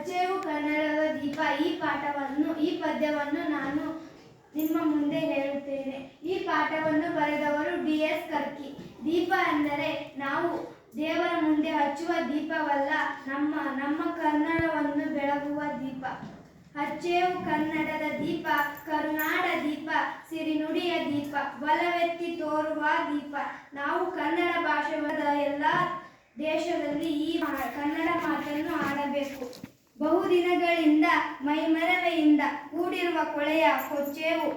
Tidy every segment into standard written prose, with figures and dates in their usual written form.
ಹಚ್ಚೇವು ಕನ್ನಡದ ದೀಪ. ಈ ಪದ್ಯವನ್ನು ನಾನು ನಿಮ್ಮ ಮುಂದೆ ಹೇಳುತ್ತೇನೆ. ಈ ಪಾಠವನ್ನು ಬರೆದವರು DS ಕರ್ಕಿ. ದೀಪ ಎಂದರೆ ನಾವು ದೇವರ ಮುಂದೆ ಹಚ್ಚುವ ದೀಪವಲ್ಲ, ನಮ್ಮ ಕನ್ನಡವನ್ನು ಬೆಳಗುವ ದೀಪ. ಹಚ್ಚೇವು ಕನ್ನಡದ ದೀಪ, ಕರುನಾಡ ದೀಪ, ಸಿರಿನುಡಿಯ ದೀಪ, ಬಲವೆತ್ತಿ ತೋರುವ ದೀಪ. ನಾವು ಕನ್ನಡ ಭಾಷೆಯ ಎಲ್ಲ ದೇಶದಲ್ಲಿ ಈ ಕನ್ನಡ ಮಾತನ್ನು ಆಡಬೇಕು. ಬಹುದಿನಗಳಿಂದ ಮೈಮರವೆಯಿಂದ ಕೂಡಿರುವ ಕೊಳೆಯ ಕೊಚ್ಚೇವು.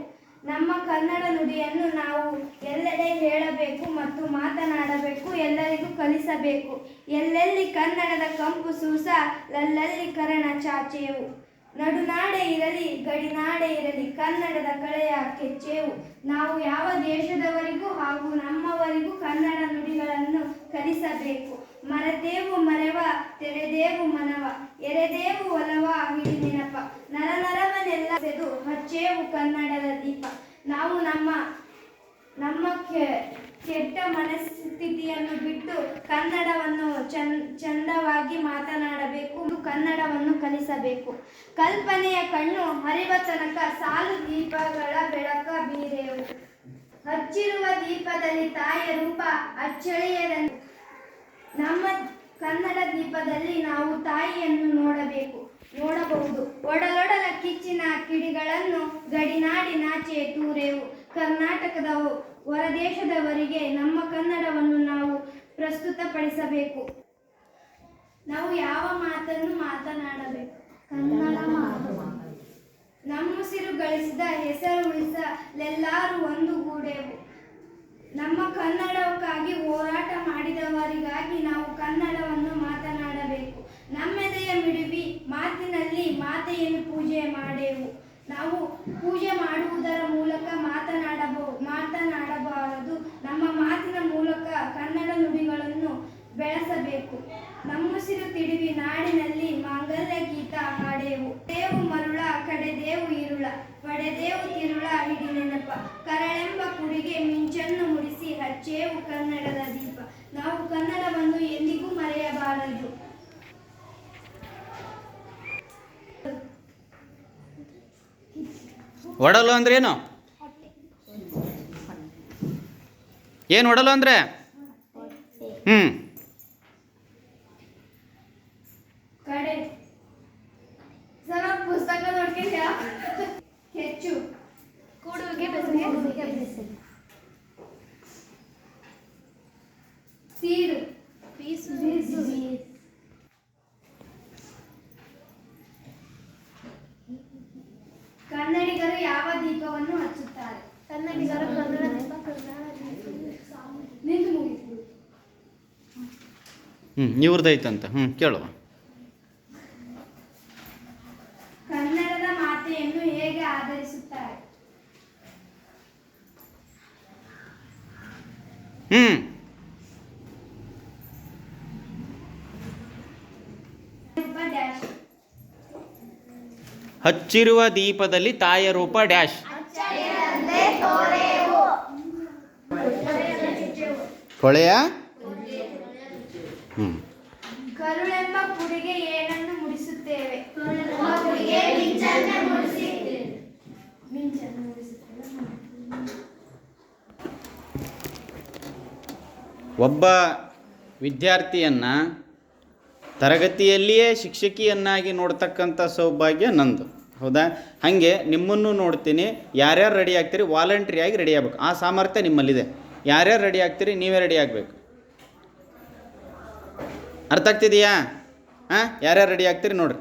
ನಮ್ಮ ಕನ್ನಡ ನುಡಿಯನ್ನು ನಾವು ಎಲ್ಲೆಡೆ ಹೇಳಬೇಕು ಮತ್ತು ಮಾತನಾಡಬೇಕು, ಎಲ್ಲರಿಗೂ ಕಲಿಸಬೇಕು. ಎಲ್ಲೆಲ್ಲಿ ಕನ್ನಡದ ಕಂಪು ಸೂಸ, ಲಲ್ಲಲ್ಲಿ ಕರಣ ಚಾಚೇವು. ನಡುನಾಡೆ ಇರಲಿ ಗಡಿನಾಡೆ ಇರಲಿ, ಕನ್ನಡದ ಕಳೆಯ ಕೆಚ್ಚೇವು. ನಾವು ಯಾವ ದೇಶದವರಿಗೂ ಹಾಗೂ ನಮ್ಮವರಿಗೂ ಕನ್ನಡ ನುಡಿಗಳನ್ನು ಕಲಿಸಬೇಕು. ಮರೆತೇವು ಮರೆವ, ತೆರೆದೇವು ಮನವ, ಎರೆದೇವು ಒಲವ ಹಿಡಿ ನೆನಪ. ನರನರವನೆಲ್ಲ ಸೆದು ಹಚ್ಚೇವು ಕನ್ನಡದ ದೀಪ. ನಾವು ನಮ್ಮ ಕೆಟ್ಟ ಮನಸ್ಥಿತಿಯನ್ನು ಬಿಟ್ಟು ಕನ್ನಡವನ್ನು ಚಂದವಾಗಿ ಮಾತನಾಡಬೇಕು, ಕನ್ನಡವನ್ನು ಕಲಿಸಬೇಕು. ಕಲ್ಪನೆಯ ಕಣ್ಣು ಹರಿವ ತನಕ ಸಾಲು ದೀಪಗಳ ಬೆಳಕ ಬೀರೆವು. ಹಚ್ಚಿರುವ ದೀಪದಲ್ಲಿ ತಾಯಿಯ ರೂಪ ಅಚ್ಚಳಿಯದಂತೆ. ನಮ್ಮ ಕನ್ನಡ ದೀಪದಲ್ಲಿ ನಾವು ತಾಯಿಯನ್ನು ನೋಡಬಹುದು. ಒಡಲೊಡಲ ಕಿಚ್ಚಿನ ಕಿಡಿಗಳನ್ನು ಗಡಿನಾಡಿನಾಚೆ ತೂರೆವು. ಕರ್ನಾಟಕದ ಹೊರದೇಶದವರಿಗೆ ನಮ್ಮ ಕನ್ನಡವನ್ನು ನಾವು ಪ್ರಸ್ತುತಪಡಿಸಬೇಕು. ನಾವು ಯಾವ ಮಾತನ್ನು ಮಾತನಾಡಬೇಕು? ಕನ್ನಡ ಮಾತು. ನಮ್ಮುಸಿರು ಗಳಿಸಿದ ಹೆಸರು ಉಳಿಸಲೆಲ್ಲರೂ ಒಂದುಗೂಡೆವು. ನಮ್ಮ ಕನ್ನಡಕ್ಕಾಗಿ ಹೋರಾಟ ಮಾಡಿದವರಿಗಾಗಿ ನಾವು ಕನ್ನಡವನ್ನು ಮಾತನಾಡಬೇಕು. ನಮ್ಮೆದೆಯ ಮಿಡಿವಿ ಮಾತಿನಲ್ಲಿ ಮಾತೆಯನ್ನು ಪೂಜೆ ಮಾಡೆವು. ನಾವು ಪೂಜೆ ಮಾಡುವುದರ ಮೂಲಕ ಮಾತನಾಡಬಾರದು. ನಮ್ಮ ಮಾತಿನ ಮೂಲಕ ಕನ್ನಡ ನುಡಿಗಳನ್ನು ಬೆಳೆಸಬೇಕು. ನಮ್ಮುಸಿರು ತಿಡಿವಿ ನಾಡಿನಲ್ಲಿ ಮಾಂಗಲ್ಯ ಗೀತ ಹಾಡೆವು. ದೇವು ಮರುಳ ಕಡೆದೇವು ಇರುಳ, ಪಡೆದೇವು ತಿರುಳ ಹಿಡಿ ನೆನಪ. ಕರಳೆಂಬ ಕುಡಿಗೆ ಮಿಂಚನ್ನು ಮುಡಿಸಿ ಹಚ್ಚೇವು ಕನ್ನಡದ ದೀಪ. ನಾವು ಕನ್ನಡವನ್ನು ಎಂದಿಗೂ ಮರೆಯಬಾರದು. ಒಡಲು ಅಂದ್ರೆ ಏನು? ಏನು ಒಡಲು ಅಂದ್ರೆ? ಕಡೆ ಸರ ಪುಸ್ತಕ ನೋಡ್ಕೊಂಡ್ಯಾ? ಹೆಚ್ಚು ಕೂಡುವಿಗೆ ಬೆಸಗೆ ಸೀರು ಪೀಸು ಕನ್ನಡಿಗರು ಯಾವ ದೀಪವನ್ನು ಹಚ್ಚುತ್ತಾರೆ? ಕನ್ನಡಿಗರು ಕನ್ನಡ ದೀಪ ನಿಂತು ಮುಗಿತು. ಇವ್ರದೈತಂತ ಕೇಳುವ. ಕನ್ನಡದ ಮಾತೆಯನ್ನು ಹೇಗೆ ಆಧರಿಸುತ್ತಾರೆ? ಹಚ್ಚಿರುವ ದೀಪದಲ್ಲಿ ತಾಯಿಯ ರೂಪ ಡ್ಯಾಶ್. ಹೊಳೆಯ ಕರುಳೆಂಬ ಕುಡಿಗೆ ಏನನ್ನು ಮುಡಿಸುತ್ತೇವೆ? ಒಬ್ಬ ವಿದ್ಯಾರ್ಥಿಯನ್ನು ತರಗತಿಯಲ್ಲಿಯೇ ಶಿಕ್ಷಕಿಯನ್ನಾಗಿ ನೋಡ್ತಕ್ಕಂಥ ಸೌಭಾಗ್ಯ ನಂದು. ಹೌದಾ? ಹಾಗೆ ನಿಮ್ಮನ್ನು ನೋಡ್ತೀನಿ. ಯಾರ್ಯಾರು ರೆಡಿ ಆಗ್ತೀರಿ ವಾಲಂಟ್ರಿಯಾಗಿ ರೆಡಿ ಆಗ್ಬೇಕು. ಆ ಸಾಮರ್ಥ್ಯ ನಿಮ್ಮಲ್ಲಿದೆ. ಯಾರ್ಯಾರು ರೆಡಿ ಆಗ್ತೀರಿ ನೀವೇ ರೆಡಿ ಆಗಬೇಕು. ಅರ್ಥ ಆಗ್ತಿದೆಯಾ? ಯಾರ್ಯಾರು ರೆಡಿ ಆಗ್ತೀರಿ ನೋಡ್ರಿ.